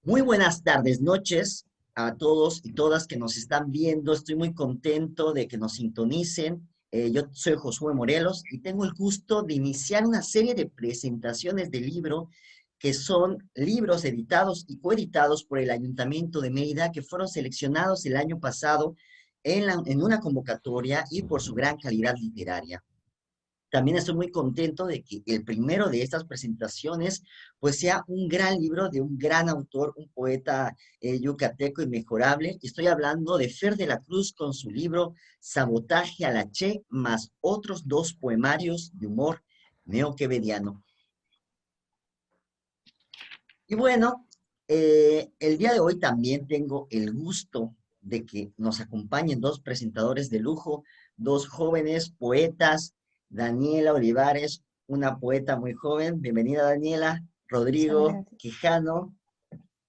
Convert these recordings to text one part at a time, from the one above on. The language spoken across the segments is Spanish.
Muy buenas tardes, noches a todos y todas que nos están viendo. Estoy muy contento de que nos sintonicen. Yo soy Josué Morelos y tengo el gusto de iniciar una serie de presentaciones de libro que son libros editados y coeditados por el Ayuntamiento de Mérida que fueron seleccionados el año pasado en una convocatoria y por su gran calidad literaria. También estoy muy contento de que el primero de estas presentaciones pues sea un gran libro de un gran autor, un poeta yucateco inmejorable. Estoy hablando de Fer de la Cruz con su libro Sabotaje a la Che, más otros dos poemarios de humor neoquevediano. Y bueno, el día de hoy también tengo el gusto de que nos acompañen dos presentadores de lujo, dos jóvenes poetas, Daniela Olivares, una poeta muy joven, bienvenida Daniela, Muchas Rodrigo gracias. Quijano,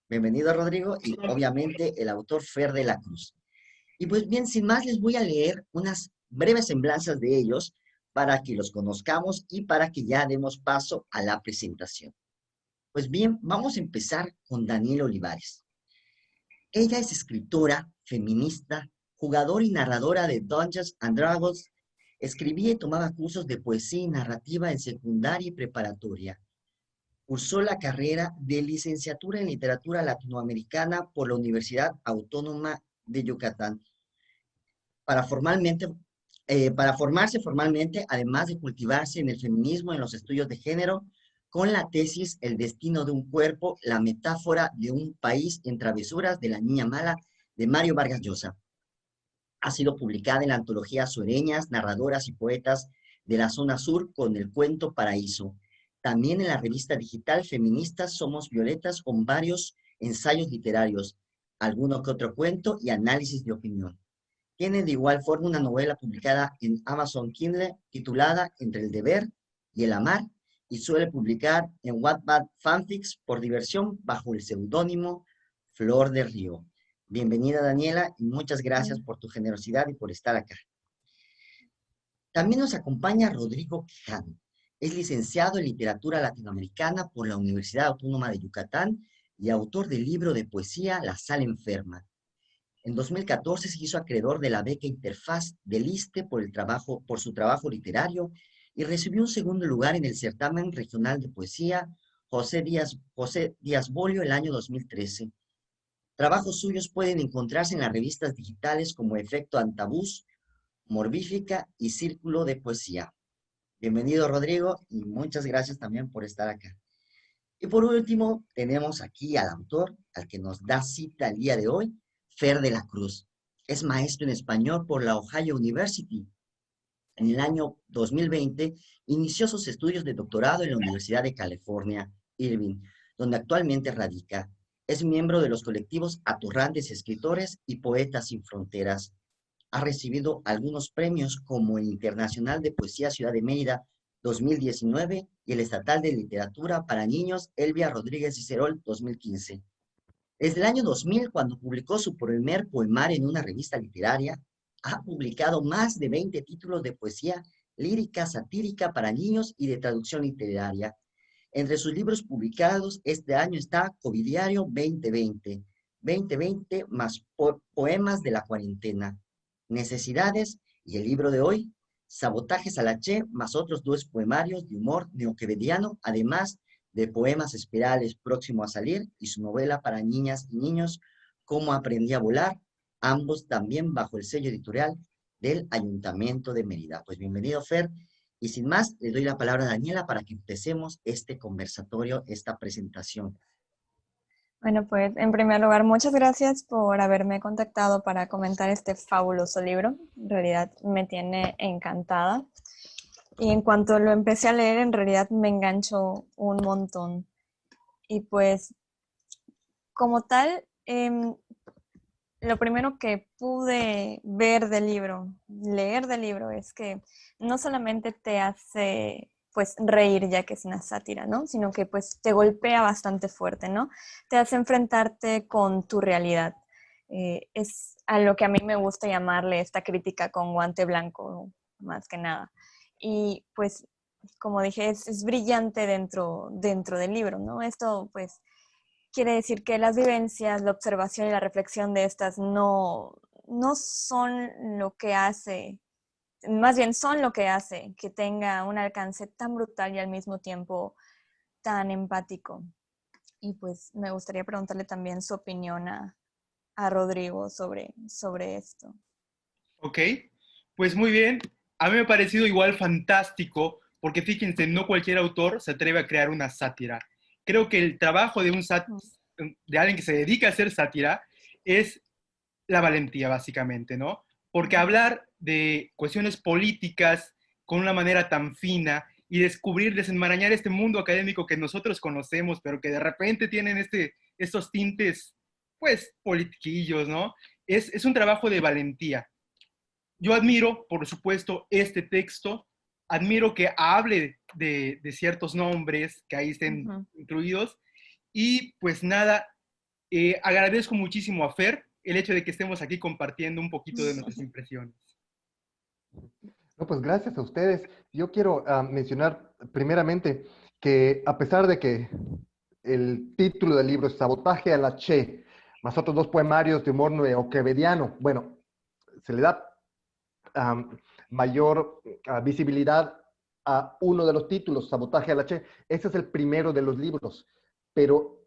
bienvenido Rodrigo, y obviamente el autor Fer de la Cruz. Y pues bien, sin más, les voy a leer unas breves semblanzas de ellos para que los conozcamos y para que ya demos paso a la presentación. Pues bien, vamos a empezar con Daniela Olivares. Ella es escritora, feminista, jugadora y narradora de Dungeons and Dragons. Escribía y tomaba cursos de poesía y narrativa en secundaria y preparatoria. Cursó la carrera de licenciatura en literatura latinoamericana por la Universidad Autónoma de Yucatán. Para, formalmente, para formarse formalmente, además de cultivarse en el feminismo, en los estudios de género, con la tesis El destino de un cuerpo, la metáfora de un país en travesuras de la niña mala de Mario Vargas Llosa. Ha sido publicada en la antología Suereñas, narradoras y poetas de la zona sur con el cuento Paraíso. También en la revista digital Feministas Somos Violetas con varios ensayos literarios, alguno que otro cuento y análisis de opinión. Tiene de igual forma una novela publicada en Amazon Kindle titulada Entre el deber y el amar y suele publicar en Wattpad fanfics por diversión bajo el seudónimo Flor del Río. Bienvenida Daniela y muchas gracias por tu generosidad y por estar acá. También nos acompaña Rodrigo Quijano. Es licenciado en literatura latinoamericana por la Universidad Autónoma de Yucatán y autor del libro de poesía La Sal Enferma. En 2014 se hizo acreedor de la beca Interfaz del ISSSTE por su trabajo literario y recibió un segundo lugar en el certamen regional de poesía José Díaz Bolio el año 2013. Trabajos suyos pueden encontrarse en las revistas digitales como Efecto Antabús, Morbífica y Círculo de Poesía. Bienvenido Rodrigo y muchas gracias también por estar acá. Y por último, tenemos aquí al autor, al que nos da cita el día de hoy, Fer de la Cruz. Es maestro en español por la Ohio University. En el año 2020 inició sus estudios de doctorado en la Universidad de California, Irvine, donde actualmente radica. Es miembro de los colectivos Atorrantes Escritores y Poetas Sin Fronteras. Ha recibido algunos premios como el Internacional de Poesía Ciudad de Mérida 2019 y el Estatal de Literatura para Niños Elvia Rodríguez Cicerol 2015. Desde el año 2000, cuando publicó su primer poemario en una revista literaria, ha publicado más de 20 títulos de poesía lírica, satírica para niños y de traducción literaria. Entre sus libros publicados este año está Covidiario 2020 más poemas de la cuarentena, Necesidades y el libro de hoy, Sabotajes a la Che, más otros dos poemarios de humor neoquevediano, además de poemas espirales próximo a salir y su novela para niñas y niños, Cómo aprendí a volar, ambos también bajo el sello editorial del Ayuntamiento de Mérida. Pues bienvenido, Fer. Y sin más, le doy la palabra a Daniela para que empecemos este conversatorio, esta presentación. Bueno, pues en primer lugar, muchas gracias por haberme contactado para comentar este fabuloso libro. En realidad me tiene encantada. Y en cuanto lo empecé a leer, en realidad me enganchó un montón. Y pues, como tal, lo primero que pude ver del libro, leer del libro, es que no solamente te hace pues reír ya que es una sátira, ¿no? Sino que pues te golpea bastante fuerte, ¿no? Te hace enfrentarte con tu realidad. Es a lo que a mí me gusta llamarle esta crítica con guante blanco, más que nada. Y pues, como dije, es brillante dentro del libro, ¿no? Esto pues quiere decir que las vivencias, la observación y la reflexión de estas no son lo que hace, más bien son lo que hace que tenga un alcance tan brutal y al mismo tiempo tan empático. Y pues me gustaría preguntarle también su opinión a Rodrigo sobre esto. Ok, pues muy bien. A mí me ha parecido igual fantástico, porque fíjense, no cualquier autor se atreve a crear una sátira. Creo que el trabajo de alguien que se dedica a hacer sátira es la valentía, básicamente, ¿no? Porque hablar de cuestiones políticas con una manera tan fina y descubrir, desenmarañar este mundo académico que nosotros conocemos, pero que de repente tienen estos tintes, pues, politiquillos, ¿no? Es un trabajo de valentía. Yo admiro, por supuesto, este texto, admiro que hable de ciertos nombres que ahí estén incluidos, y pues nada, agradezco muchísimo a Fer el hecho de que estemos aquí compartiendo un poquito de nuestras impresiones. No, pues gracias a ustedes. Yo quiero mencionar primeramente que a pesar de que el título del libro es Sabotaje a la Che, más otros dos poemarios de humor neoquevediano, bueno, se le da mayor visibilidad a uno de los títulos, Sabotaje a la Che. Ese es el primero de los libros, pero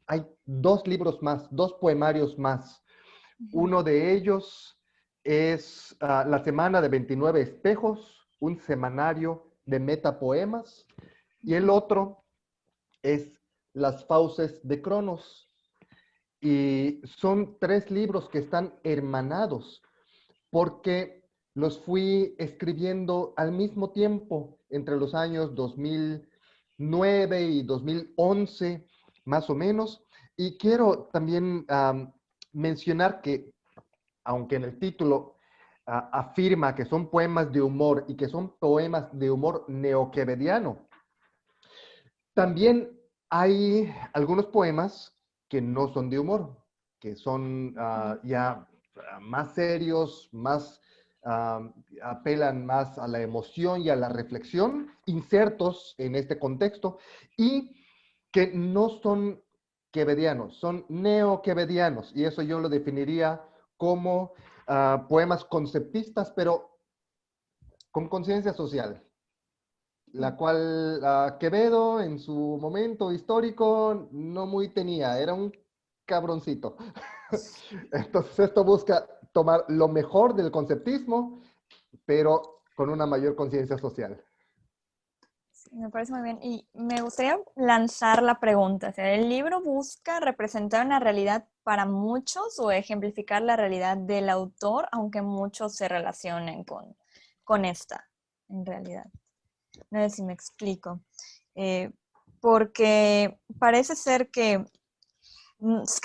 hay dos libros más, dos poemarios más. Uno de ellos es La Semana de 29 Espejos, un semanario de metapoemas, y el otro es Las Fauces de Cronos. Y son tres libros que están hermanados, porque los fui escribiendo al mismo tiempo, entre los años 2009 y 2011, más o menos. Y quiero también mencionar que, aunque en el título afirma que son poemas de humor y que son poemas de humor neoquevediano, también hay algunos poemas que no son de humor, que son ya más serios, más apelan más a la emoción y a la reflexión, insertos en este contexto, y que no son quevedianos, son neoquevedianos, y eso yo lo definiría como poemas conceptistas, pero con conciencia social, la cual Quevedo en su momento histórico no muy tenía, era un cabroncito. Entonces esto busca tomar lo mejor del conceptismo, pero con una mayor conciencia social. Sí, me parece muy bien. Y me gustaría lanzar la pregunta. O sea, ¿el libro busca representar una realidad para muchos o ejemplificar la realidad del autor, aunque muchos se relacionen con esta, en realidad? No sé si me explico. Porque parece ser que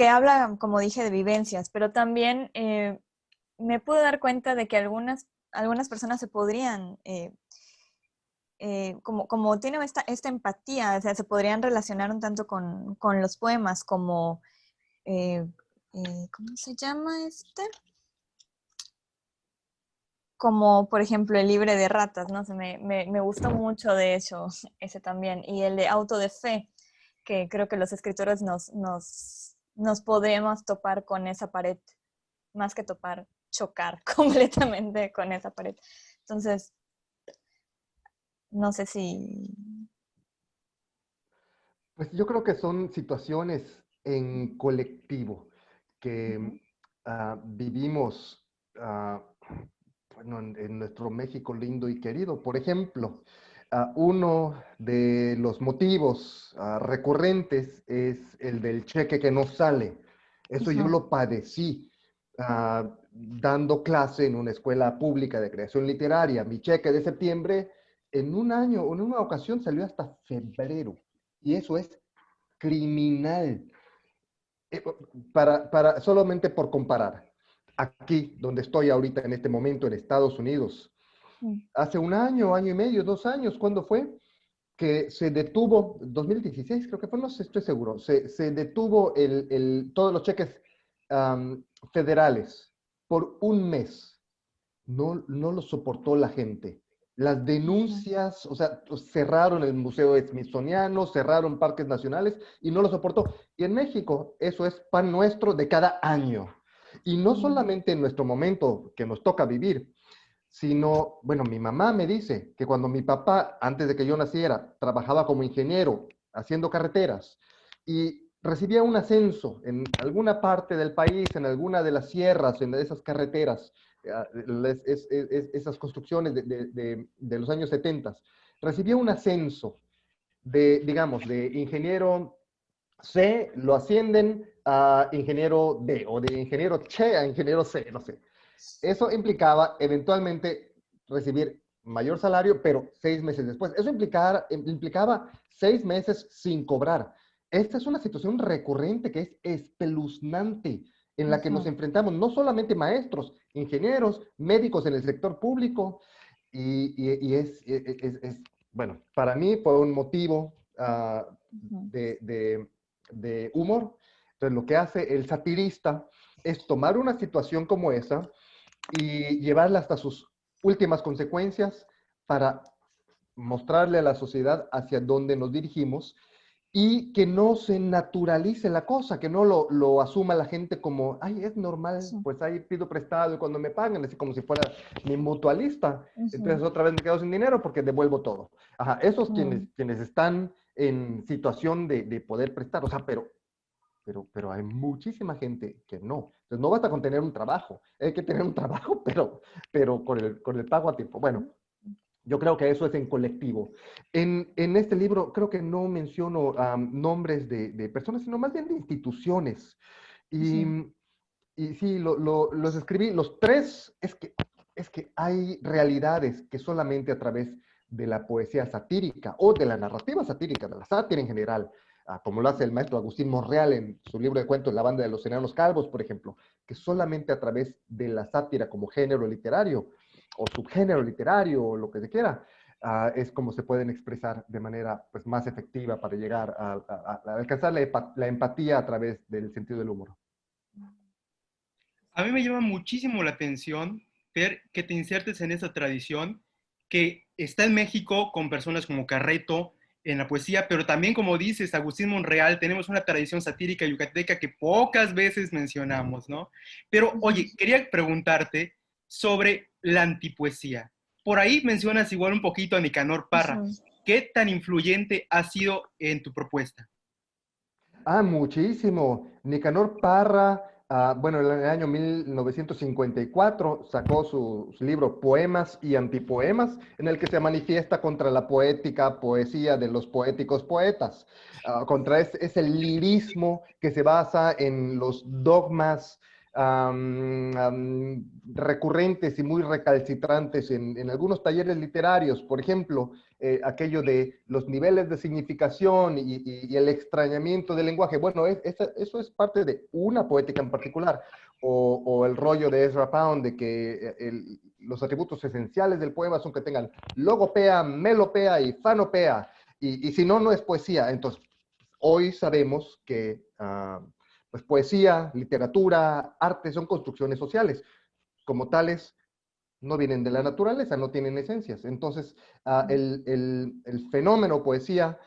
habla, como dije, de vivencias, pero también me puedo dar cuenta de que algunas personas se podrían, como tienen esta empatía, o sea, se podrían relacionar un tanto con los poemas, como, ¿cómo se llama este? Como, por ejemplo, el Libre de Ratas, ¿no? Me gustó mucho, de hecho, ese también. Y el de Auto de Fe, que creo que los escritores nos podemos topar con esa pared, más que topar, chocar completamente con esa pared. Entonces, no sé si... Pues yo creo que son situaciones en colectivo que vivimos bueno, en nuestro México lindo y querido. Por ejemplo, uno de los motivos recurrentes es el del cheque que no sale. Eso yo lo padecí dando clase en una escuela pública de creación literaria. Mi cheque de septiembre en un año, en una ocasión salió hasta febrero. Y eso es criminal. Eh, solamente por comparar, aquí donde estoy ahorita en este momento en Estados Unidos, hace un año, año y medio, 2 años, ¿cuándo fue? Que se detuvo, 2016 creo que fue, no sé, estoy seguro, se detuvo todos los cheques federales por un mes. No lo soportó la gente. las denuncias, o sea, cerraron el Museo Smithsoniano, cerraron parques nacionales y no lo soportó. Y en México eso es pan nuestro de cada año. Y no solamente en nuestro momento que nos toca vivir, sino, bueno, mi mamá me dice que cuando mi papá, antes de que yo naciera, trabajaba como ingeniero haciendo carreteras y recibía un ascenso en alguna parte del país, en alguna de las sierras, en esas carreteras, esas construcciones de los años 70, recibía un ascenso de, digamos, de ingeniero C, lo ascienden a ingeniero D, o de ingeniero Che a ingeniero C, no sé. Eso implicaba eventualmente recibir mayor salario, pero 6 meses después. Eso implicaba 6 meses sin cobrar. Esta es una situación recurrente que es espeluznante en la que nos enfrentamos no solamente maestros, ingenieros, médicos en el sector público, bueno, para mí fue un motivo de humor. Entonces, lo que hace el satirista es tomar una situación como esa y llevarla hasta sus últimas consecuencias para mostrarle a la sociedad hacia dónde nos dirigimos y que no se naturalice la cosa, que no lo asuma la gente como, ay, es normal, pues ahí pido prestado y cuando me pagan, así como si fuera mi mutualista. Entonces otra vez me quedo sin dinero porque devuelvo todo. Ajá, esos quienes están en situación de poder prestar, o sea, pero hay muchísima gente que no. Entonces no basta con tener un trabajo, hay que tener un trabajo, pero con el pago a tiempo. Bueno, yo creo que eso es en colectivo. En este libro creo que no menciono nombres de personas, sino más bien de instituciones. Y, y sí, los escribí, los tres, es que hay realidades que solamente a través de la poesía satírica o de la narrativa satírica, de la sátira en general, como lo hace el maestro Agustín Monreal en su libro de cuentos La banda de los enanos calvos, por ejemplo, que solamente a través de la sátira como género literario o subgénero literario o lo que se quiera, es como se pueden expresar de manera pues, más efectiva para llegar a alcanzar la empatía a través del sentido del humor. A mí me llama muchísimo la atención ver que te insertes en esa tradición que está en México con personas como Carreto en la poesía, pero también, como dices, Agustín Monreal, tenemos una tradición satírica yucateca que pocas veces mencionamos, ¿no? Pero, oye, quería preguntarte sobre la antipoesía. Por ahí mencionas igual un poquito a Nicanor Parra. ¿Qué tan influyente ha sido en tu propuesta? Muchísimo. Nicanor Parra, bueno, en el año 1954 sacó su libro Poemas y Antipoemas, en el que se manifiesta contra la poética, poesía de los poéticos poetas, contra ese lirismo que se basa en los dogmas recurrentes y muy recalcitrantes en algunos talleres literarios. Por ejemplo, aquello de los niveles de significación y el extrañamiento del lenguaje. Bueno, eso es parte de una poética en particular. O el rollo de Ezra Pound de que los atributos esenciales del poema son que tengan logopea, melopea y fanopea. Y si no, no es poesía. Entonces, hoy sabemos que pues poesía, literatura, arte son construcciones sociales. Como tales, no vienen de la naturaleza, no tienen esencias. Entonces, el fenómeno poesía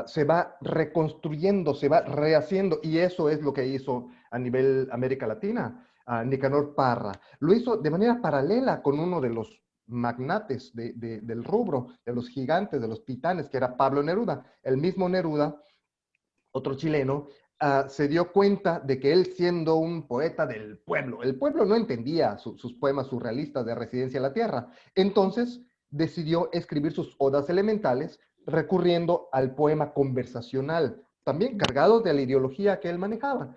se va reconstruyendo, se va rehaciendo, y eso es lo que hizo a nivel América Latina Nicanor Parra. Lo hizo de manera paralela con uno de los magnates del rubro, de los gigantes, de los titanes, que era Pablo Neruda. El mismo Neruda, otro chileno, se dio cuenta de que él, siendo un poeta del pueblo, el pueblo no entendía sus poemas surrealistas de Residencia en la Tierra. Entonces decidió escribir sus odas elementales recurriendo al poema conversacional, también cargado de la ideología que él manejaba.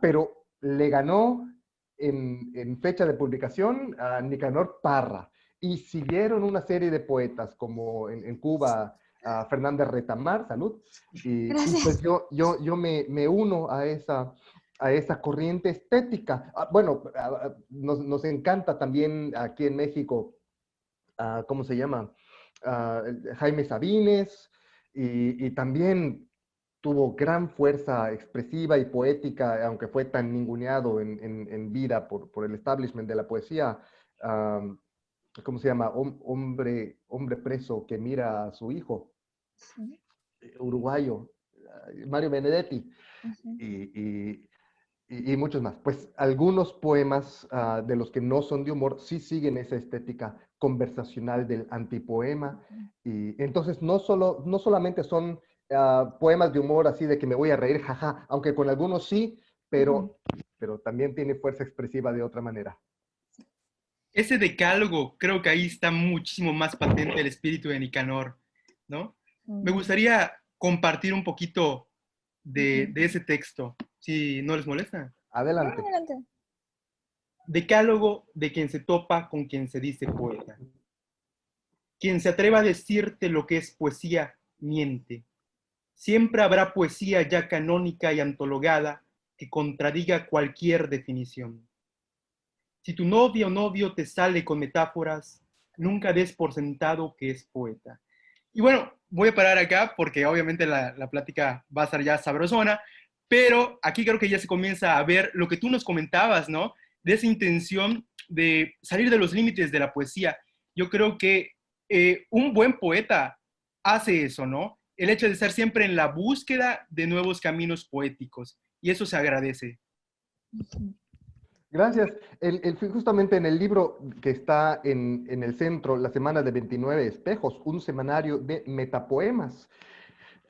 Pero le ganó en fecha de publicación a Nicanor Parra. Y siguieron una serie de poetas, como en Cuba, Fernández Retamar, salud. Y pues yo me uno a esa corriente estética. Bueno, nos encanta también aquí en México, ¿cómo se llama? Jaime Sabines, y también tuvo gran fuerza expresiva y poética, aunque fue tan ninguneado en vida por el establishment de la poesía. ¿cómo se llama? Hombre preso que mira a su hijo, Sí. uruguayo, Mario Benedetti, Ujú. y muchos más. Pues algunos poemas de los que no son de humor sí siguen esa estética conversacional del antipoema. Y entonces no solamente son poemas de humor así de que me voy a reír, jaja, aunque con algunos sí, Ujú. pero también tiene fuerza expresiva de otra manera. Ese decálogo, creo que ahí está muchísimo más patente el espíritu de Nicanor, ¿no? Me Ujú. gustaría compartir un poquito Ujú. de ese texto, si no les molesta. Adelante. Adelante. Decálogo de quien se topa con quien se dice poeta. Quien se atreva a decirte lo que es poesía, miente. Siempre habrá poesía ya canónica y antologada que contradiga cualquier definición. Si tu novia o novio te sale con metáforas, nunca des por sentado que es poeta. Y bueno, voy a parar acá porque obviamente la plática va a estar ya sabrosona, pero aquí creo que ya se comienza a ver lo que tú nos comentabas, ¿no? De esa intención de salir de los límites de la poesía. Yo creo que un buen poeta hace eso, ¿no? El hecho de estar siempre en la búsqueda de nuevos caminos poéticos, y eso se agradece. Ujú. Gracias. Justamente en el libro que está en el centro, La Semana de 29 Espejos, un semanario de metapoemas,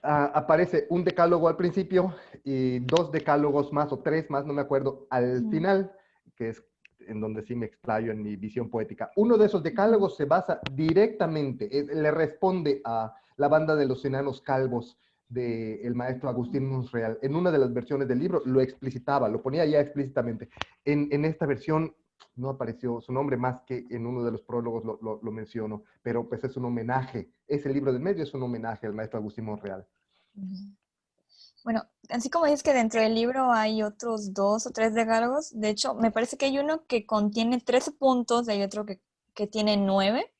aparece un decálogo al principio y dos decálogos más o tres más, no me acuerdo, al Ujú. final, que es en donde sí me explayo en mi visión poética. Uno de esos Ujú. decálogos se basa directamente, le responde a la banda de los enanos calvos del maestro Agustín Monreal. En una de las versiones del libro lo explicitaba, lo ponía ya explícitamente. En esta versión no apareció su nombre más que en uno de los prólogos lo menciono, pero pues es un homenaje, ese libro del medio es un homenaje al maestro Agustín Monreal. Ujú. Bueno, así como dices que dentro del libro hay otros 2 o 3 decálogos, de hecho, me parece que hay uno que contiene 13 puntos y hay otro que tiene 9,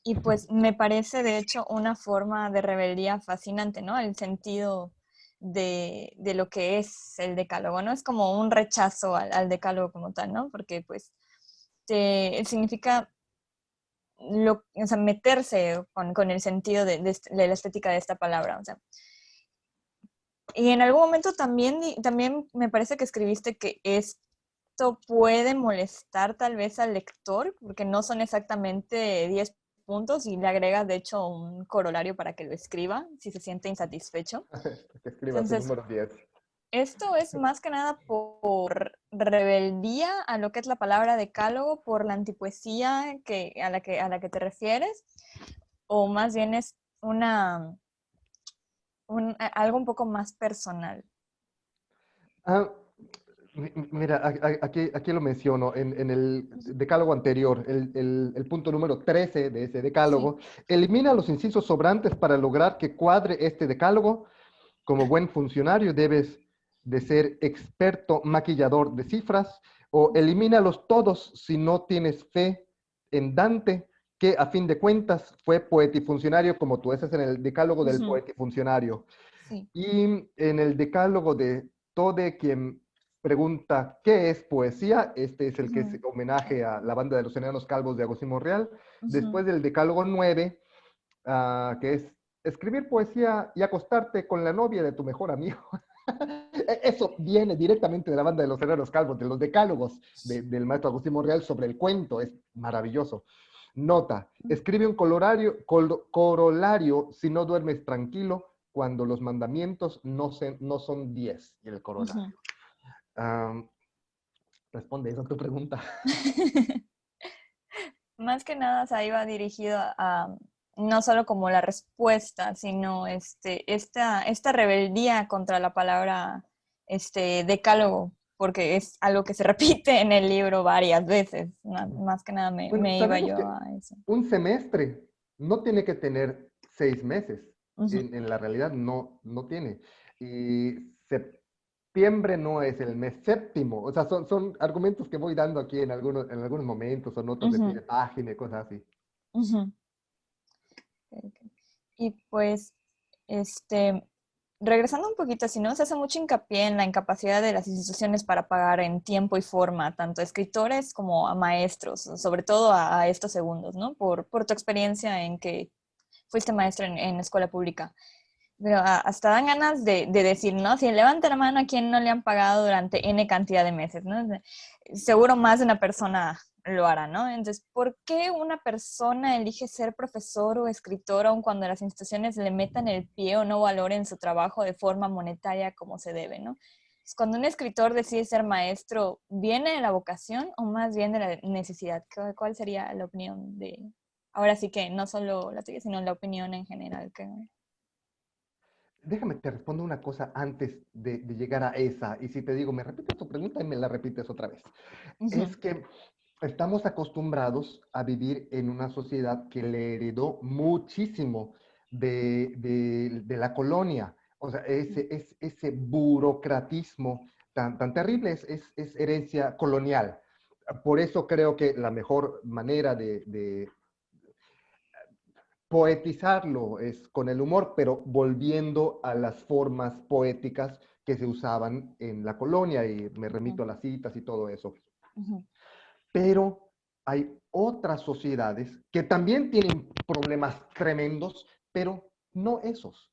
y pues me parece de hecho una forma de rebeldía fascinante, ¿no? El sentido de lo que es el decálogo, ¿no? Es como un rechazo al decálogo como tal, ¿no? Porque pues significa o sea, meterse con el sentido de la estética de esta palabra, o sea. Y en algún momento también me parece que escribiste que esto puede molestar tal vez al lector, porque no son exactamente 10 puntos y le agregas de hecho un corolario para que lo escriba si se siente insatisfecho. Que escriba su Entonces, número 10. esto es más que nada por rebeldía a lo que es la palabra decálogo, por la antipoesía a la que te refieres, o más bien es algo un poco más personal. Ah, mira, aquí lo menciono, en el decálogo anterior, el punto número 13 de ese Sí. decálogo, elimina los incisos sobrantes para lograr que cuadre este decálogo. Como buen funcionario debes de ser experto maquillador de cifras, o elimínalos todos si no tienes fe en Dante, que a fin de cuentas fue poetifuncionario como tú. Ese es en el decálogo del Ujú. poetifuncionario. Sí. Y en el decálogo de Tode, quien pregunta qué es poesía, este es el que es Ujú. homenaje a la banda de los enanos calvos de Agustín Monreal. Ujú. Después del decálogo 9, que es escribir poesía y acostarte con la novia de tu mejor amigo. Eso viene directamente de la banda de los enanos calvos, de los decálogos del maestro Agustín Monreal sobre el cuento. Es maravilloso. Nota, escribe un corolario si no duermes tranquilo cuando los mandamientos no son 10. Y el Ujú. corolario. Um, responde eso a tu pregunta. Más que nada, o sea, iba dirigido no solo como la respuesta, sino esta rebeldía contra la palabra decálogo, porque es algo que se repite en el libro varias veces. Más que nada Bueno, me iba sabemos yo que a eso. un semestre no tiene que tener 6 meses. Ujú. En la realidad no tiene. Y septiembre no es el mes séptimo. O sea, son argumentos que voy dando aquí en algunos momentos o notas de pie Ujú. de página y cosas así. Ujú. Ok, ok. Y pues, este, regresando un poquito, si no, se hace mucho hincapié en la incapacidad de las instituciones para pagar en tiempo y forma, tanto a escritores como a maestros, sobre todo a estos segundos, ¿no? Por tu experiencia en que fuiste maestro en escuela pública. Pero hasta dan ganas de decir, ¿no? Si levanta la mano a quien no le han pagado durante N cantidad de meses, ¿no? Seguro más de una persona lo hará, ¿no? Entonces, ¿por qué una persona elige ser profesor o escritor aun cuando las instituciones le metan el pie o no valoren su trabajo de forma monetaria como se debe, ¿no? Entonces, cuando un escritor decide ser maestro, ¿viene de la vocación o más bien de la necesidad? ¿Cuál sería la opinión de, ahora sí que no solo la tuya, sino la opinión en general? Déjame te respondo una cosa antes de llegar a esa. Y si te digo, me repites tu pregunta y me la repites otra vez. Es Ujú, que estamos acostumbrados a vivir en una sociedad que le heredó muchísimo de la colonia. O sea, ese burocratismo tan terrible es herencia colonial. Por eso creo que la mejor manera de poetizarlo es con el humor, pero volviendo a las formas poéticas que se usaban en la colonia, y me remito a las citas y todo eso. ujú, Pero hay otras sociedades que también tienen problemas tremendos, pero no esos.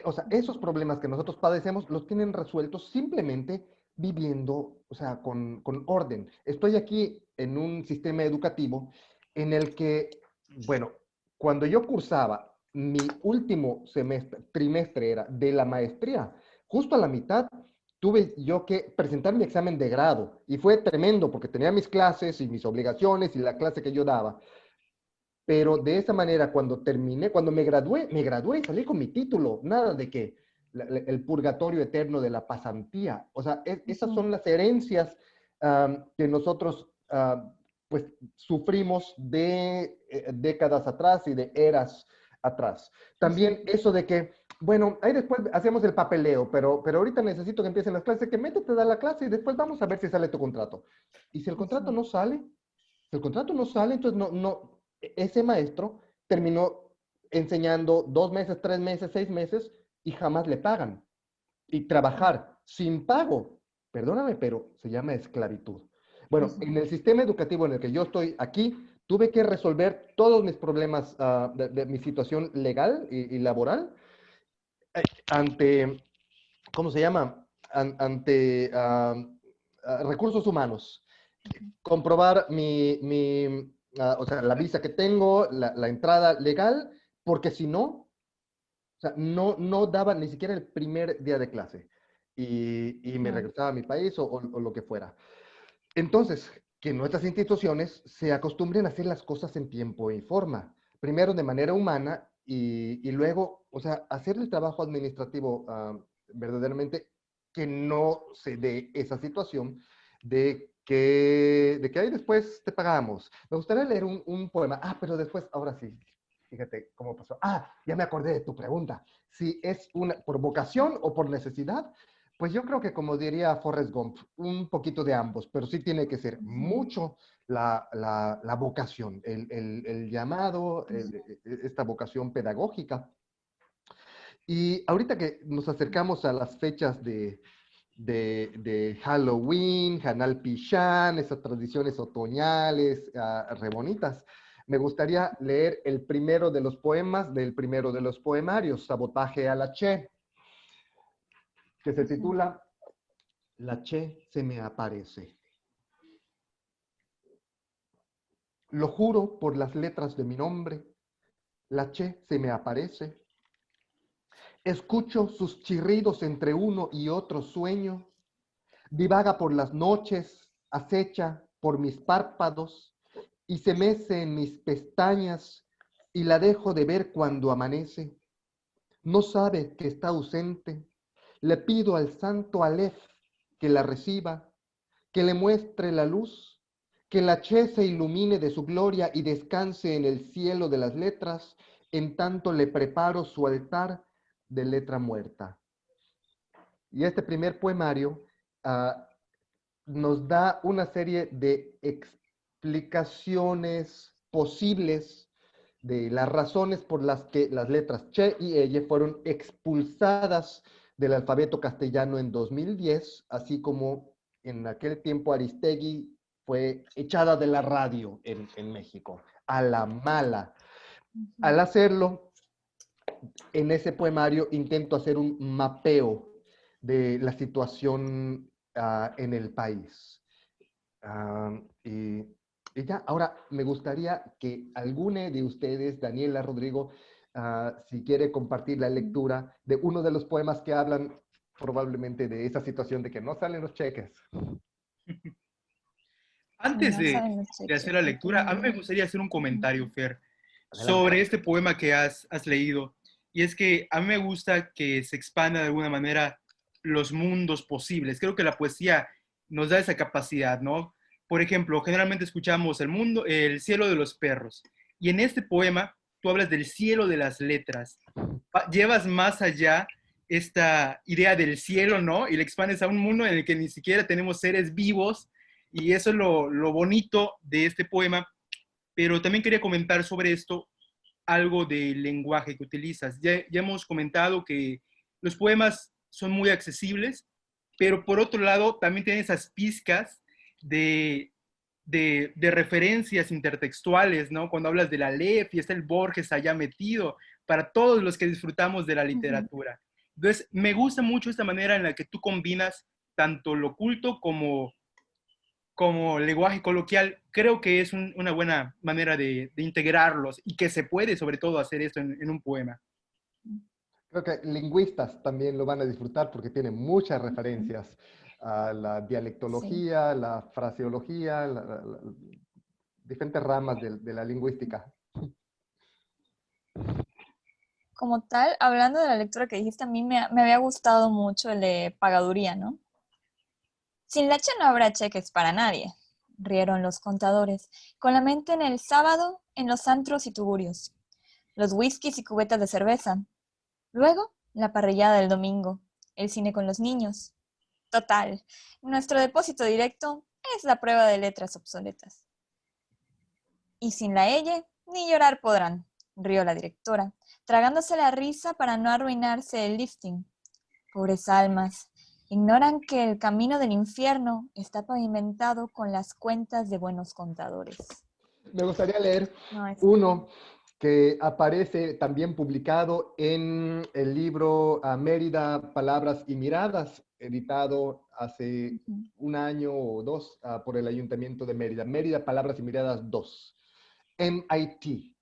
O sea, esos problemas que nosotros padecemos los tienen resueltos simplemente viviendo, o sea, con orden. Estoy aquí en un sistema educativo en el que, bueno, cuando yo cursaba mi último semestre, trimestre era de la maestría, justo a la mitad tuve yo que presentar mi examen de grado y fue tremendo porque tenía mis clases y mis obligaciones y la clase que yo daba. Pero de esa manera, cuando terminé, cuando me gradué y salí con mi título, nada de que el purgatorio eterno de la pasantía. O sea, esas ujú, son las herencias que nosotros pues sufrimos de décadas atrás y de eras atrás. ujú. También eso de que, bueno, ahí después hacemos el papeleo, pero ahorita necesito que empiecen las clases, que métete a la clase y después vamos a ver si sale tu contrato. Y si el contrato Ujú, no sale, si el contrato no sale, entonces ese maestro terminó enseñando 2 meses, 3 meses, 6 meses y jamás le pagan. Y trabajar sin pago, perdóname, pero se llama esclavitud. Bueno, ujú, en el sistema educativo en el que yo estoy aquí, tuve que resolver todos mis problemas de mi situación legal y laboral ante, ¿cómo se llama? Ante recursos humanos. Comprobar o sea, la visa que tengo, la entrada legal, porque si no, o sea, no daba ni siquiera el primer día de clase y me ujú, regresaba a mi país o lo que fuera. Entonces, que nuestras instituciones se acostumbren a hacer las cosas en tiempo y forma. Primero de manera humana y luego, o sea, hacer el trabajo administrativo verdaderamente que no se dé esa situación de que ahí después te pagamos. Me gustaría leer un poema. Pero después, ahora sí, fíjate cómo pasó. Ya me acordé de tu pregunta. Si es por vocación o por necesidad, pues yo creo que como diría Forrest Gump, un poquito de ambos, pero sí tiene que ser ujú, mucho la vocación, el llamado, esta vocación pedagógica. Y ahorita que nos acercamos a las fechas de Halloween, Hanal Pichán, esas tradiciones otoñales, re bonitas, me gustaría leer el primero de los poemas del primero de los poemarios, Sabotaje a la Che, que se ujú, titula La Che se me aparece. Lo juro por las letras de mi nombre, la Che se me aparece. Escucho sus chirridos entre uno y otro sueño. Divaga por las noches, acecha por mis párpados y se mece en mis pestañas y la dejo de ver cuando amanece. No sabe que está ausente. Le pido al santo Aleph que la reciba, que le muestre la luz, que la Che se ilumine de su gloria y descanse en el cielo de las letras, en tanto le preparo su altar de letra muerta. Y este primer poemario ah, nos da una serie de explicaciones posibles de las razones por las que las letras che y elle fueron expulsadas del alfabeto castellano en 2010, así como en aquel tiempo Aristegui fue echada de la radio en México, a la mala. Al hacerlo, en ese poemario intento hacer un mapeo de la situación en el país. Y ya, ahora me gustaría que alguno de ustedes, Daniela, Rodrigo, si quiere compartir la lectura de uno de los poemas que hablan probablemente de esa situación de que no salen los cheques. Antes No saben los de cheques. hacer la lectura, a mí me gustaría hacer un comentario, Fer, Adelante. sobre este poema que has leído. Y es que a mí me gusta que se expanda de alguna manera los mundos posibles. Creo que la poesía nos da esa capacidad, ¿no? Por ejemplo, generalmente escuchamos el mundo, el cielo de los perros. Y en este poema tú hablas del cielo de las letras. Llevas más allá esta idea del cielo, ¿no? Y le expandes a un mundo en el que ni siquiera tenemos seres vivos. Y eso es lo bonito de este poema. Pero también quería comentar sobre esto algo del lenguaje que utilizas. Ya hemos comentado que los poemas son muy accesibles, pero por otro lado también tienen esas pizcas de referencias intertextuales, ¿no? Cuando hablas de la Aleph y está el Borges allá metido, para todos los que disfrutamos de la literatura. Entonces, me gusta mucho esta manera en la que tú combinas tanto lo culto como lenguaje coloquial. Creo que es una buena manera de integrarlos y que se puede sobre todo hacer esto en un poema. Creo que lingüistas también lo van a disfrutar porque tiene muchas referencias a la dialectología, sí, la fraseología, diferentes ramas de la lingüística. Como tal, hablando de la lectura que dijiste, a mí me había gustado mucho el de Pagaduría, ¿no? Sin leche no habrá cheques para nadie, rieron los contadores, con la mente en el sábado, en los antros y tugurios, los whiskies y cubetas de cerveza. Luego, la parrillada del domingo, el cine con los niños. Total, nuestro depósito directo es la prueba de letras obsoletas. Y sin la elle, ni llorar podrán, rió la directora, tragándose la risa para no arruinarse el lifting. Pobres almas, ignoran que el camino del infierno está pavimentado con las cuentas de buenos contadores. Me gustaría leer uno que aparece también publicado en el libro Mérida, Palabras y Miradas, editado hace un año o dos por el Ayuntamiento de Mérida. Mérida, Palabras y Miradas 2. MIT.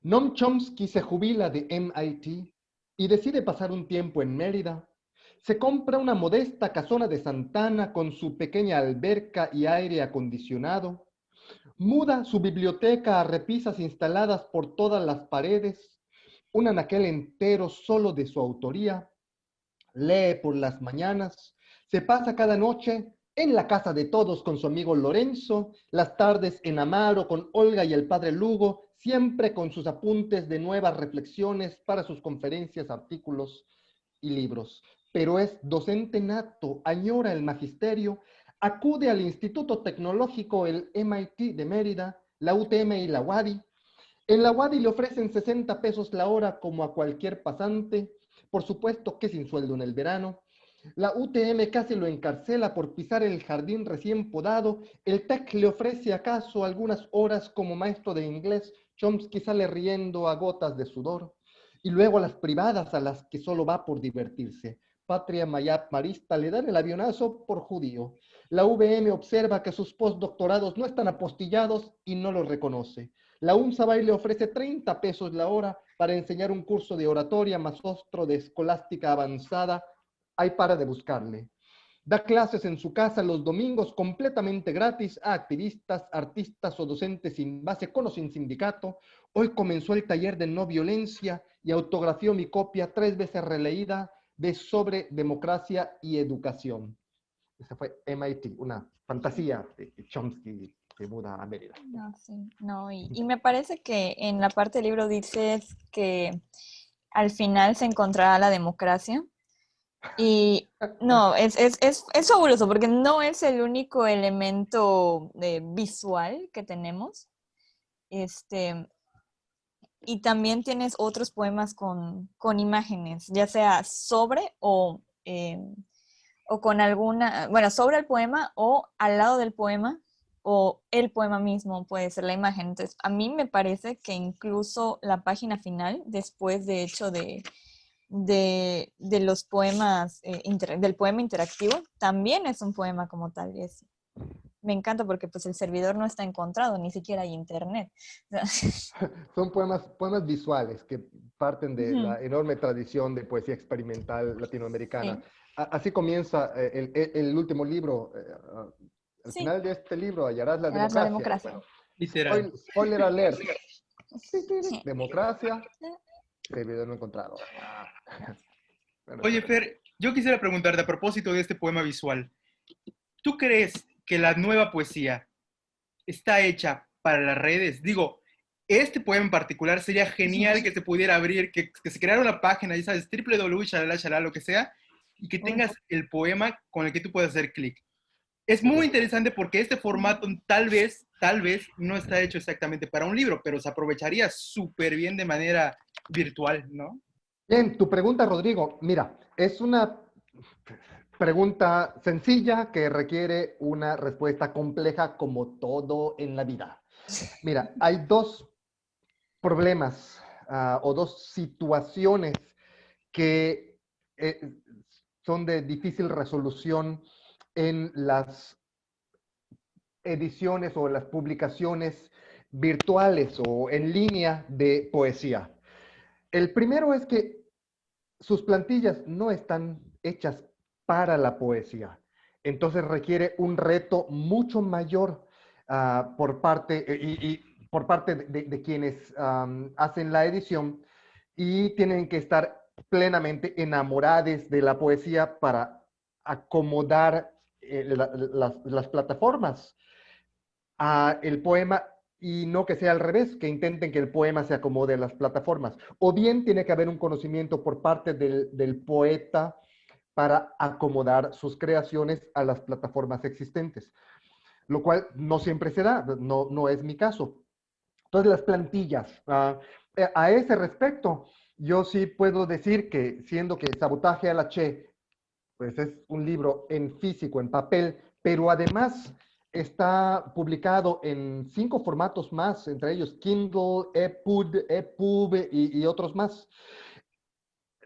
Noam Chomsky se jubila de MIT y decide pasar un tiempo en Mérida. Se compra una modesta casona de Santana con su pequeña alberca y aire acondicionado. Muda su biblioteca a repisas instaladas por todas las paredes, un anaquel entero solo de su autoría. Lee por las mañanas, se pasa cada noche en la casa de todos con su amigo Lorenzo, las tardes en Amaro con Olga y el padre Lugo, siempre con sus apuntes de nuevas reflexiones para sus conferencias, artículos y libros. Pero es docente nato, añora el magisterio, acude al Instituto Tecnológico, el MIT de Mérida, la UTM y la UADY. En la UADY le ofrecen 60 pesos la hora como a cualquier pasante, por supuesto que sin sueldo en el verano. La UTM casi lo encarcela por pisar el jardín recién podado. El TEC le ofrece acaso algunas horas como maestro de inglés. Chomsky sale riendo a gotas de sudor. Y luego a las privadas a las que solo va por divertirse. Patria Marista le dan el avionazo por judío. La UVM observa que sus postdoctorados no están apostillados y no los reconoce. La UNSABAY le ofrece 30 pesos la hora para enseñar un curso de oratoria más otro de escolástica avanzada. Hay para de buscarle. Da clases en su casa los domingos completamente gratis a activistas, artistas o docentes sin base con o sin sindicato. Hoy comenzó el taller de no violencia y autografió mi copia 3 veces releída de Sobre Democracia y Educación. Ese fue MIT, una fantasía de Chomsky que muda a Mérida. No, sí, no, y me parece que en la parte del libro dices que al final se encontrará la democracia. Y no, es fabuloso porque no es el único elemento visual que tenemos. y también tienes otros poemas con imágenes, ya sea sobre o con alguna, bueno, sobre el poema o al lado del poema o el poema mismo puede ser la imagen. Entonces, a mí me parece que incluso la página final, después de hecho de los poemas, del poema interactivo, también es un poema como tal. Me encanta porque pues el servidor no está encontrado, ni siquiera hay internet. Son poemas visuales que parten de Ujú, la enorme tradición de poesía experimental latinoamericana. sí, Así comienza el último libro. Al sí, final de este libro hallarás la era la democracia. democracia. Bueno, Literal. spoiler alert. Democracia, servidor no encontrado. Bueno, Oye, Fer, yo quisiera preguntarte a propósito de este poema visual. ¿Tú crees que la nueva poesía está hecha para las redes? Digo, este poema en particular sería genial que se pudiera abrir, que se creara una página, ya sabes, www, shalala, shalala, lo que sea, y que Uy, tengas el poema con el que tú puedas hacer clic. Es muy eso. interesante porque este formato tal vez no está hecho exactamente para un libro, pero se aprovecharía súper bien de manera virtual, ¿no? Bien, tu pregunta, Rodrigo. Mira, es una pregunta sencilla que requiere una respuesta compleja como todo en la vida. Mira, hay dos problemas o dos situaciones que son de difícil resolución en las ediciones o las publicaciones virtuales o en línea de poesía. El primero es que sus plantillas no están hechas para la poesía. Entonces requiere un reto mucho mayor por parte, por parte de quienes hacen la edición y tienen que estar plenamente enamorados de la poesía para acomodar las plataformas a el poema y no que sea al revés, que intenten que el poema se acomode a las plataformas. O bien tiene que haber un conocimiento por parte del poeta para acomodar sus creaciones a las plataformas existentes, lo cual no siempre se da, no es mi caso. Entonces, las plantillas. A ese respecto, yo sí puedo decir que, siendo que Sabotaje a la Che pues es un libro en físico, en papel, pero además está publicado en 5 formatos más, entre ellos Kindle, EPUB y otros más.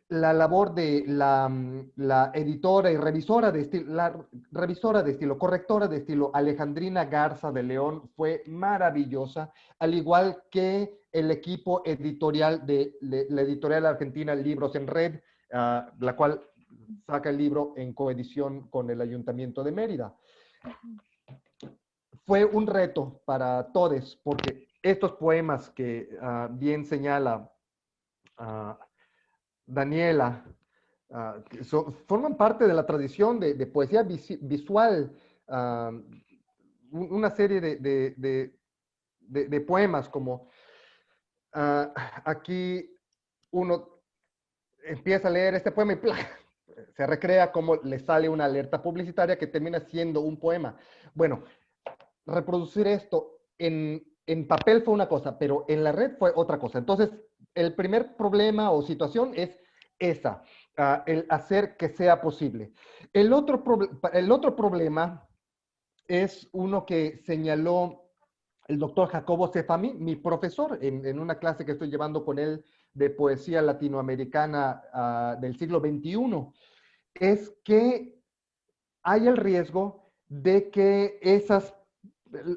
La labor de la editora y revisora de estilo, la revisora de estilo, correctora de estilo, Alejandrina Garza de León, fue maravillosa, al igual que el equipo editorial de la editorial argentina Libros en Red, la cual saca el libro en coedición con el Ayuntamiento de Mérida. Fue un reto para todos, porque estos poemas que bien señala Daniela, forman parte de la tradición de poesía visual, una serie de poemas como aquí uno empieza a leer este poema y ¡plá! Se recrea como le sale una alerta publicitaria que termina siendo un poema. Bueno, reproducir esto en papel fue una cosa, pero en la red fue otra cosa. Entonces, el primer problema o situación es esa, el hacer que sea posible. El otro problema es uno que señaló el doctor Jacobo Cefami, mi profesor, en una clase que estoy llevando con él de poesía latinoamericana del siglo XXI, es que hay el riesgo de que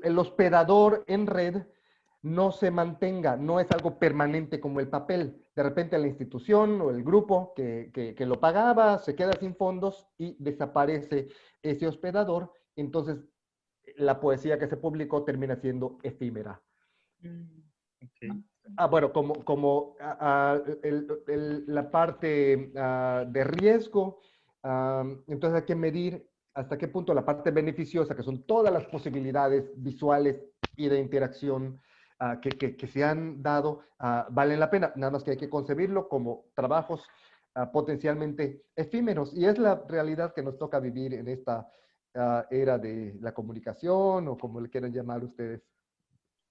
el hospedador en red no se mantenga, no es algo permanente como el papel. De repente la institución o el grupo que lo pagaba se queda sin fondos y desaparece ese hospedador. Entonces, la poesía que se publicó termina siendo efímera. Ok. Bueno, como la parte de riesgo, entonces hay que medir hasta qué punto la parte beneficiosa, que son todas las posibilidades visuales y de interacción que se han dado, valen la pena. Nada más que hay que concebirlo como trabajos potencialmente efímeros. Y es la realidad que nos toca vivir en esta era de la comunicación o como le quieran llamar ustedes.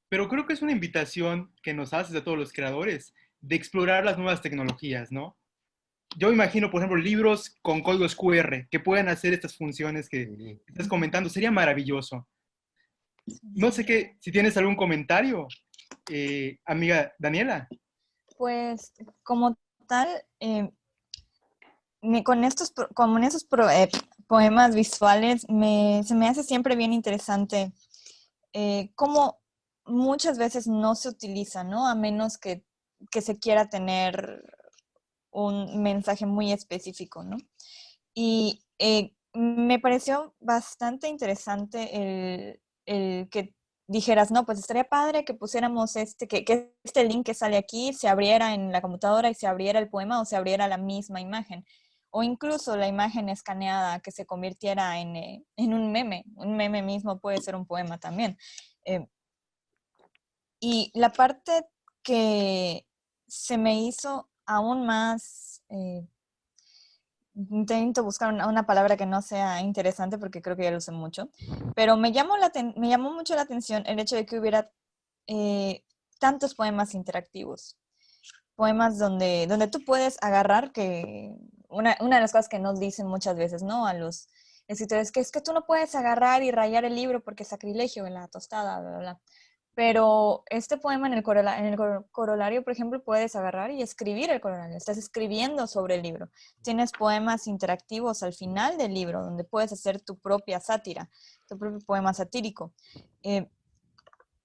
pero creo que es una invitación que nos haces a todos los creadores de explorar las nuevas tecnologías, ¿no? Yo imagino, por ejemplo, libros con códigos QR que puedan hacer estas funciones que Sí. estás comentando. Sería maravilloso. No sé Sí. qué, si tienes algún comentario, amiga Daniela. Pues como tal, con con estos poemas visuales se me hace siempre bien interesante cómo muchas veces no se utiliza, ¿no? A menos que se quiera tener un mensaje muy específico, ¿no? Y me pareció bastante interesante el que dijeras, no, pues estaría padre que pusiéramos que este link que sale aquí se abriera en la computadora y se abriera el poema o se abriera la misma imagen. O incluso la imagen escaneada que se convirtiera en un meme. Un meme mismo puede ser un poema también. Eh, y la parte que se me hizo aún más intento buscar una palabra que no sea interesante porque creo que ya lo usé mucho, pero me llamó mucho la atención el hecho de que hubiera tantos poemas interactivos, poemas donde tú puedes agarrar, que una de las cosas que nos dicen muchas veces, ¿no? A los escritores, que es que tú no puedes agarrar y rayar el libro porque es sacrilegio en la tostada, bla, bla, bla. Pero este poema en el corolario, por ejemplo, puedes agarrar y escribir el corolario. Estás escribiendo sobre el libro. Tienes poemas interactivos al final del libro, donde puedes hacer tu propia sátira, tu propio poema satírico. Eh,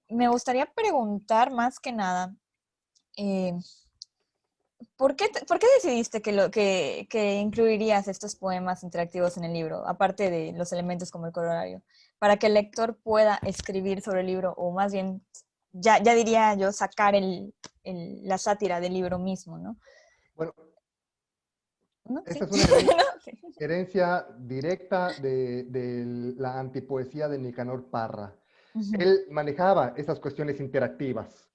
Me gustaría preguntar más que nada, eh, por qué decidiste que incluirías estos poemas interactivos en el libro, aparte de los elementos como el corolario, para que el lector pueda escribir sobre el libro, o más bien, ya diría yo, sacar la sátira del libro mismo, ¿no? Bueno, ¿No? esta ¿Sí? es una ¿No? Sí. herencia directa de la antipoesía de Nicanor Parra. Ujú, Él manejaba esas cuestiones interactivas,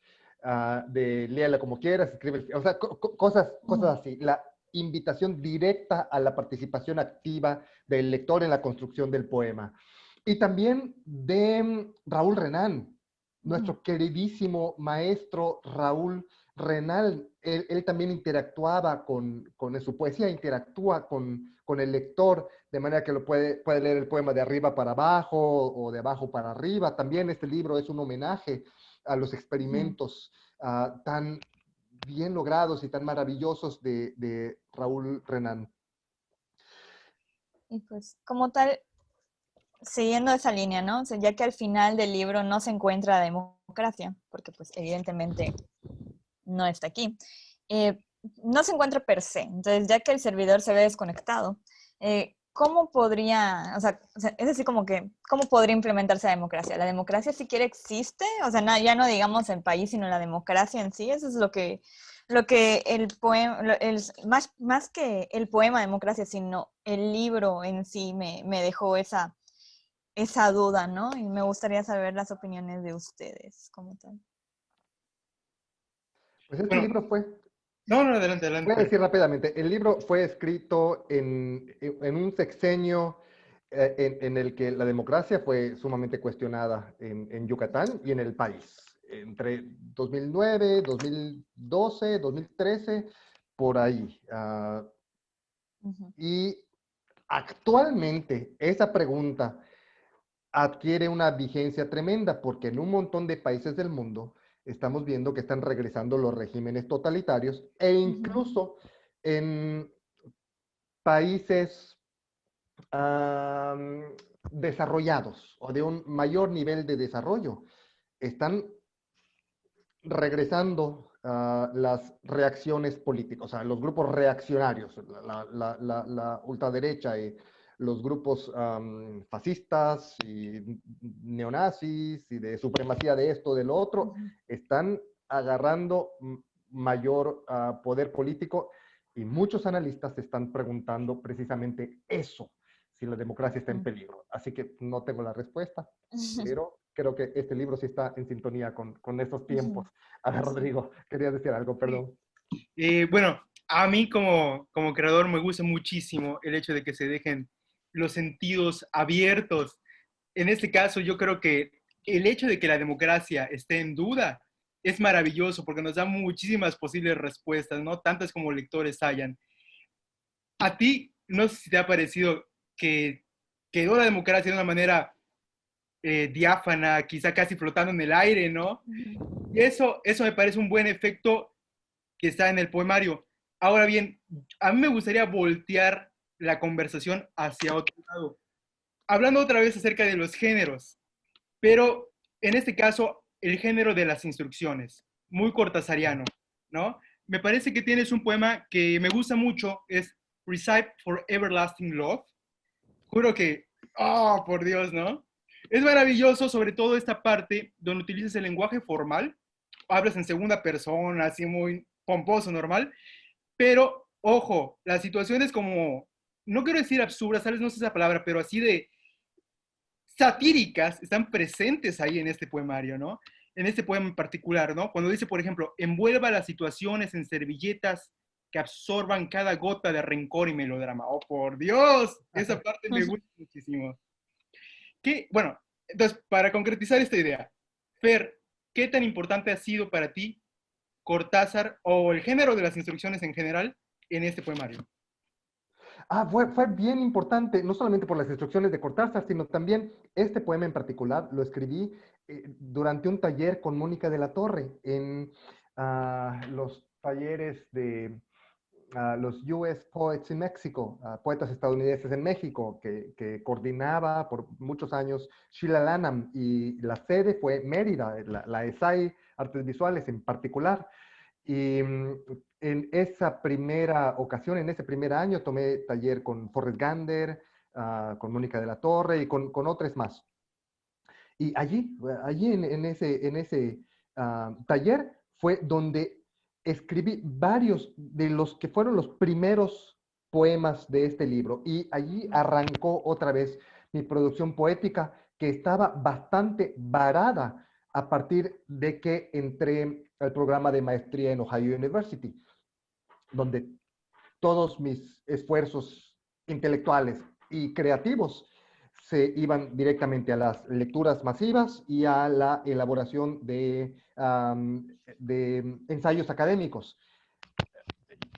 de léala como quieras, escribe, o sea, ujú, cosas así. La invitación directa a la participación activa del lector en la construcción del poema. Y también de Raúl Renán, ujú, nuestro queridísimo maestro Raúl Renán. Él también interactuaba con su poesía, interactúa con el lector, de manera que puede leer el poema de arriba para abajo o de abajo para arriba. También este libro es un homenaje a los ujú. experimentos tan bien logrados y tan maravillosos de Raúl Renán. Y pues, como tal, siguiendo esa línea, ¿no? O sea, ya que al final del libro no se encuentra la democracia, porque pues evidentemente no está aquí. Eh, no se encuentra per se. Entonces, ya que el servidor se ve desconectado, ¿cómo podría, o sea, es así como que, ¿cómo podría implementarse la democracia? ¿La democracia siquiera existe? O sea, ya no digamos el país, sino la democracia en sí. Eso es lo que el poema, más que el poema Democracia, sino el libro en sí me dejó esa duda, ¿no? Y me gustaría saber las opiniones de ustedes como tal. Pues este Bueno, libro fue, no, no, adelante, voy a adelante. decir rápidamente, el libro fue escrito en un sexenio en el que la democracia fue sumamente cuestionada en Yucatán y en el país. Entre 2009, 2012, 2013, por ahí. Ujú, Y actualmente esa pregunta adquiere una vigencia tremenda porque en un montón de países del mundo estamos viendo que están regresando los regímenes totalitarios e ujú, incluso en países desarrollados o de un mayor nivel de desarrollo están regresando las reacciones políticas, o sea, los grupos reaccionarios, la ultraderecha y los grupos fascistas y neonazis y de supremacía de esto, de lo otro, ujú, están agarrando mayor poder político y muchos analistas se están preguntando precisamente eso, si la democracia está en ujú. peligro. Así que no tengo la respuesta, pero creo que este libro sí está en sintonía con estos tiempos. Ujú. A ver, Sí. Rodrigo, quería decir algo, Sí. perdón. Bueno, a mí como creador me gusta muchísimo el hecho de que se dejen los sentidos abiertos. En este caso, yo creo que el hecho de que la democracia esté en duda es maravilloso porque nos da muchísimas posibles respuestas, ¿no? Tantas como lectores hayan. A ti, no sé si te ha parecido que quedó la democracia de una manera diáfana, quizá casi flotando en el aire, ¿no? Y eso me parece un buen efecto que está en el poemario. Ahora bien, a mí me gustaría voltear la conversación hacia otro lado, hablando otra vez acerca de los géneros, pero en este caso, el género de las instrucciones, muy cortasariano, ¿no? Me parece que tienes un poema que me gusta mucho, es Recipe for Everlasting Love. Juro que, oh, por Dios, ¿no? Es maravilloso, sobre todo esta parte donde utilizas el lenguaje formal, hablas en segunda persona, así muy pomposo, normal, pero, ojo, las situaciones como, no quiero decir absurdas, tal vez no sé esa palabra, pero así de satíricas están presentes ahí en este poemario, ¿no? En este poema en particular, ¿no? Cuando dice, por ejemplo, envuelva las situaciones en servilletas que absorban cada gota de rencor y melodrama. ¡Oh, por Dios! Esa parte me gusta muchísimo. Bueno, entonces, para concretizar esta idea, Fer, ¿qué tan importante ha sido para ti Cortázar o el género de las instrucciones en general en este poemario? Fue bien importante, no solamente por las instrucciones de Cortázar, sino también este poema en particular lo escribí durante un taller con Mónica de la Torre en los talleres de los US Poets in Mexico, poetas estadounidenses en México, que coordinaba por muchos años Sheila Lanham, y la sede fue Mérida, la ESAI Artes Visuales en particular. Y en esa primera ocasión, en ese primer año, tomé taller con Forrest Gander, con Mónica de la Torre y con otros más. Y allí en ese taller fue donde escribí varios de los que fueron los primeros poemas de este libro. Y allí arrancó otra vez mi producción poética, que estaba bastante varada a partir de que entré al programa de maestría en Ohio University, donde todos mis esfuerzos intelectuales y creativos se iban directamente a las lecturas masivas y a la elaboración de ensayos académicos.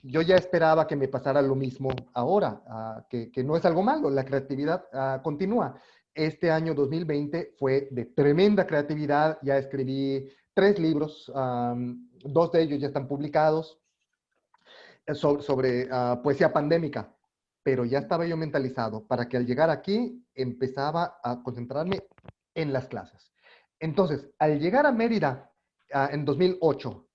Yo ya esperaba que me pasara lo mismo ahora, que no es algo malo, la creatividad continúa. Este año 2020 fue de tremenda creatividad, ya escribí 3 libros, 2 de ellos ya están publicados, sobre poesía pandémica, pero ya estaba yo mentalizado para que al llegar aquí empezaba a concentrarme en las clases. Entonces, al llegar a Mérida en 2008,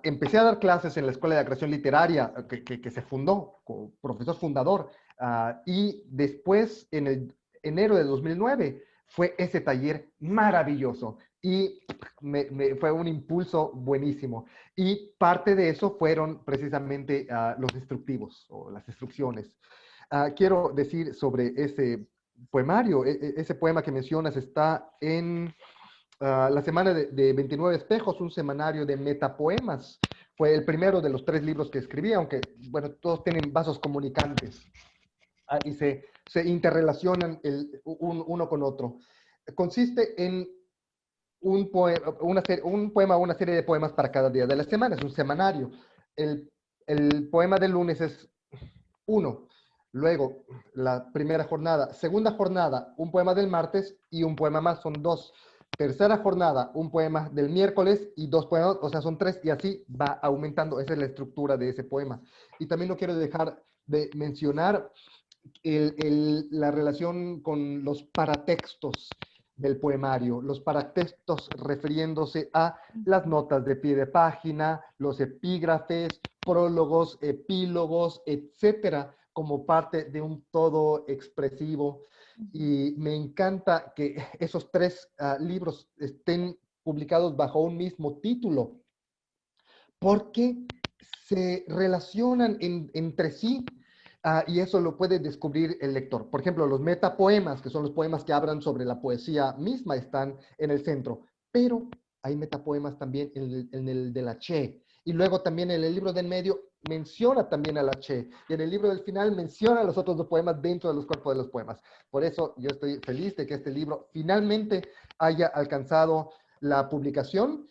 empecé a dar clases en la Escuela de Creación Literaria que se fundó, como profesor fundador, y después en el enero de 2009 fue ese taller maravilloso y fue un impulso buenísimo. Y parte de eso fueron precisamente los instructivos o las instrucciones. Quiero decir sobre ese poemario, ese poema que mencionas está en la semana de 29 espejos, un semanario de metapoemas. Fue el primero de los 3 libros que escribí, aunque, bueno, todos tienen vasos comunicantes y se interrelacionan uno con otro. Consiste en un poema o una serie de poemas para cada día de la semana, es un semanario. El poema del lunes es 1, luego la primera jornada, segunda jornada, un poema del martes y un poema más, son 2. Tercera jornada, un poema del miércoles y 2 poemas, o sea, son 3, y así va aumentando. Esa es la estructura de ese poema. Y también no quiero dejar de mencionar la relación con los paratextos del poemario, los paratextos refiriéndose a las notas de pie de página, los epígrafes, prólogos, epílogos, etcétera, como parte de un todo expresivo. Y me encanta que esos 3 libros estén publicados bajo un mismo título, porque se relacionan entre sí. Y eso lo puede descubrir el lector. Por ejemplo, los metapoemas, que son los poemas que hablan sobre la poesía misma, están en el centro. Pero hay metapoemas también en el de la Che. y luego también en el libro del medio menciona también a la Che, y en el libro del final menciona los otros dos poemas dentro de los cuerpos de los poemas. Por eso yo estoy feliz de que este libro finalmente haya alcanzado la publicación,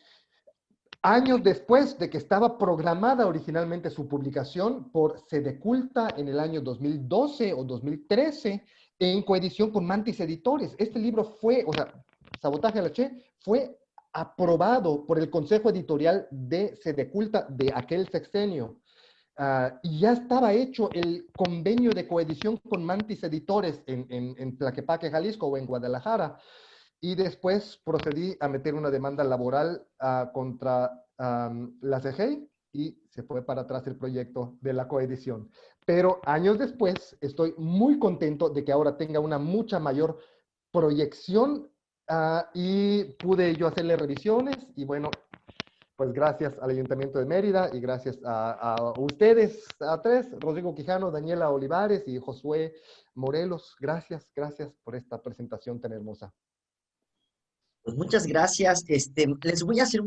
años después de que estaba programada originalmente su publicación por Sedeculta en el año 2012 o 2013, en coedición con Mantis Editores. Este libro fue, o sea, Sabotaje a la Che, fue aprobado por el Consejo Editorial de Sedeculta de aquel sexenio. Y ya estaba hecho el convenio de coedición con Mantis Editores en Tlaquepaque, Jalisco, o en Guadalajara. Y después procedí a meter una demanda laboral contra la CGI y se fue para atrás el proyecto de la coedición. Pero años después estoy muy contento de que ahora tenga una mucha mayor proyección y pude yo hacerle revisiones y bueno, pues gracias al Ayuntamiento de Mérida y gracias a ustedes, a tres, Rodrigo Quijano, Daniela Olivares y Josué Morelos. Gracias por esta presentación tan hermosa. Pues muchas gracias. Les voy a hacer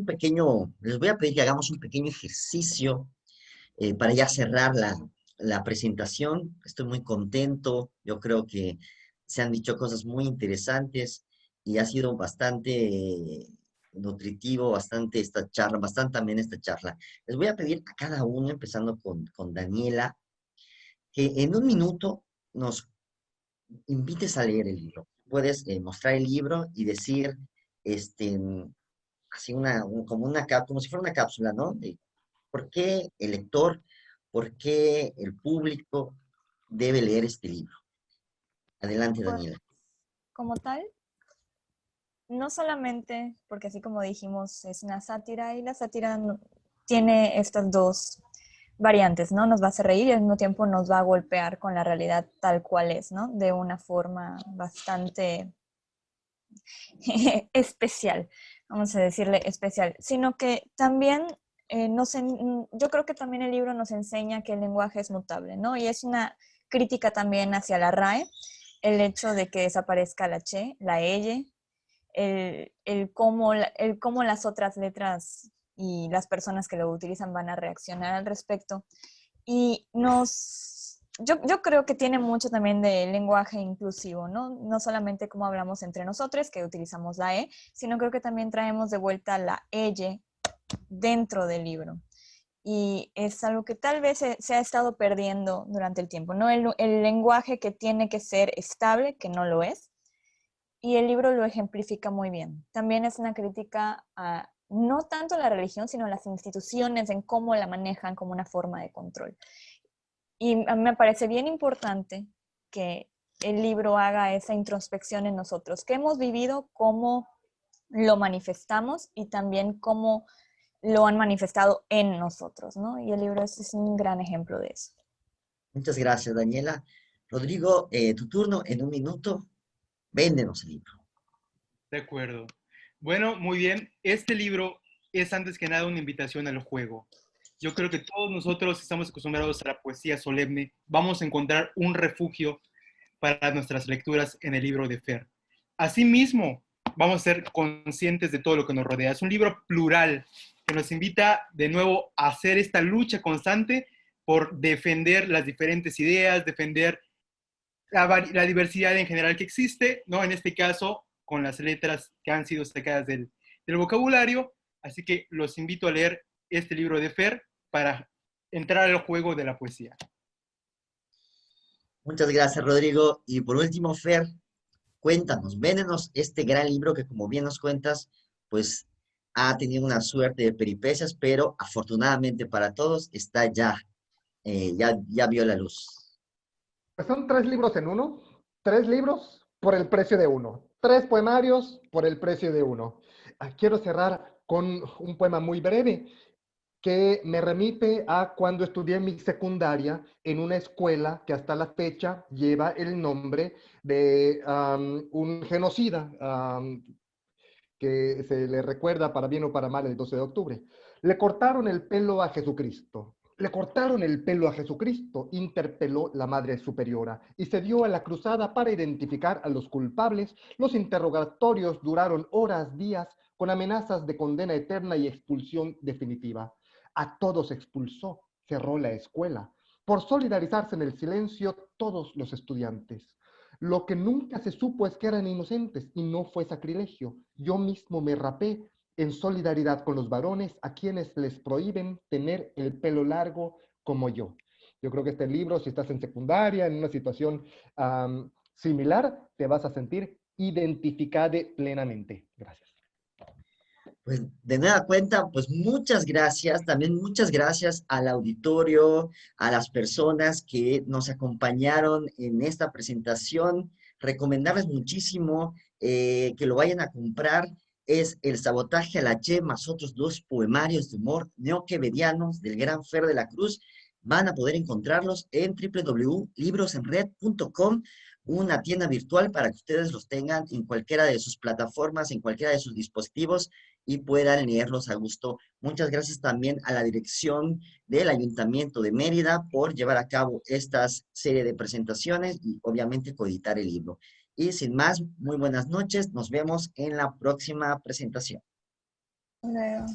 les voy a pedir que hagamos un pequeño ejercicio para ya cerrar la presentación. Estoy muy contento. Yo creo que se han dicho cosas muy interesantes y ha sido bastante nutritivo, bastante amena esta charla. Les voy a pedir a cada uno, empezando con Daniela, que en un minuto nos invites a leer el libro. Puedes mostrar el libro y decir, este, así como si fuera una cápsula, ¿no? De por qué el lector, por qué el público debe leer este libro. Adelante, Pues, Daniela. como tal, no solamente porque así como dijimos es una sátira y la sátira tiene estas dos variantes, ¿no? Nos va a hacer reír y al mismo tiempo nos va a golpear con la realidad tal cual es, ¿no? De una forma bastante especial, vamos a decirle especial, sino que también yo creo que también el libro nos enseña que el lenguaje es mutable, ¿no? Y es una crítica también hacia la RAE, el hecho de que desaparezca la che, la elle, el cómo las otras letras y las personas que lo utilizan van a reaccionar al respecto. Y yo creo que tiene mucho también de lenguaje inclusivo, ¿no? No solamente como hablamos entre nosotros, que utilizamos la E, sino creo que también traemos de vuelta la elle dentro del libro. Y es algo que tal vez se ha estado perdiendo durante el tiempo, ¿no? El lenguaje que tiene que ser estable, que no lo es, y el libro lo ejemplifica muy bien. También es una crítica a no tanto a la religión, sino a las instituciones, en cómo la manejan como una forma de control. Y a mí me parece bien importante que el libro haga esa introspección en nosotros, qué hemos vivido, cómo lo manifestamos y también cómo lo han manifestado en nosotros, ¿no? Y el libro es un gran ejemplo de eso. Muchas gracias, Daniela. Rodrigo, tu turno en un minuto. Véndenos el libro. De acuerdo. Bueno, muy bien. Este libro es antes que nada una invitación al juego. Yo creo que todos nosotros estamos acostumbrados a la poesía solemne. Vamos a encontrar un refugio para nuestras lecturas en el libro de Fer. Asimismo, vamos a ser conscientes de todo lo que nos rodea. Es un libro plural que nos invita de nuevo a hacer esta lucha constante por defender las diferentes ideas, defender la diversidad en general que existe, ¿no? En este caso, con las letras que han sido sacadas del vocabulario. Así que los invito a leer este libro de Fer para entrar al juego de la poesía. Muchas gracias, Rodrigo. Y por último, Fer, cuéntanos, véndenos este gran libro que, como bien nos cuentas, pues ha tenido una suerte de peripecias, pero afortunadamente para todos está ya vio la luz. Pues son 3 libros en uno, 3 libros por el precio de uno, 3 poemarios por el precio de uno. Quiero cerrar con un poema muy breve que me remite a cuando estudié mi secundaria en una escuela que hasta la fecha lleva el nombre de un genocida que se le recuerda para bien o para mal el 12 de octubre. Le cortaron el pelo a Jesucristo. Le cortaron el pelo a Jesucristo, interpeló la Madre Superiora y se dio a la cruzada para identificar a los culpables. Los interrogatorios duraron horas, días, con amenazas de condena eterna y expulsión definitiva. a todos expulsó, cerró la escuela. Por solidarizarse en el silencio todos los estudiantes. Lo que nunca se supo es que eran inocentes y no fue sacrilegio. Yo mismo me rapé en solidaridad con los varones a quienes les prohíben tener el pelo largo como yo. Yo creo que este libro, si estás en secundaria, en una situación similar, te vas a sentir identificado plenamente. Gracias. Pues de nueva cuenta, pues muchas gracias, también muchas gracias al auditorio, a las personas que nos acompañaron en esta presentación. Recomendarles muchísimo que lo vayan a comprar. Es El sabotaje a la Che, más otros dos poemarios de humor neoquebedianos del gran Fer de la Cruz. Van a poder encontrarlos en www.librosenred.com, una tienda virtual para que ustedes los tengan en cualquiera de sus plataformas, en cualquiera de sus dispositivos y puedan leerlos a gusto. Muchas gracias también a la dirección del Ayuntamiento de Mérida por llevar a cabo esta serie de presentaciones y obviamente coeditar el libro. Y sin más, muy buenas noches. Nos vemos en la próxima presentación. Luego.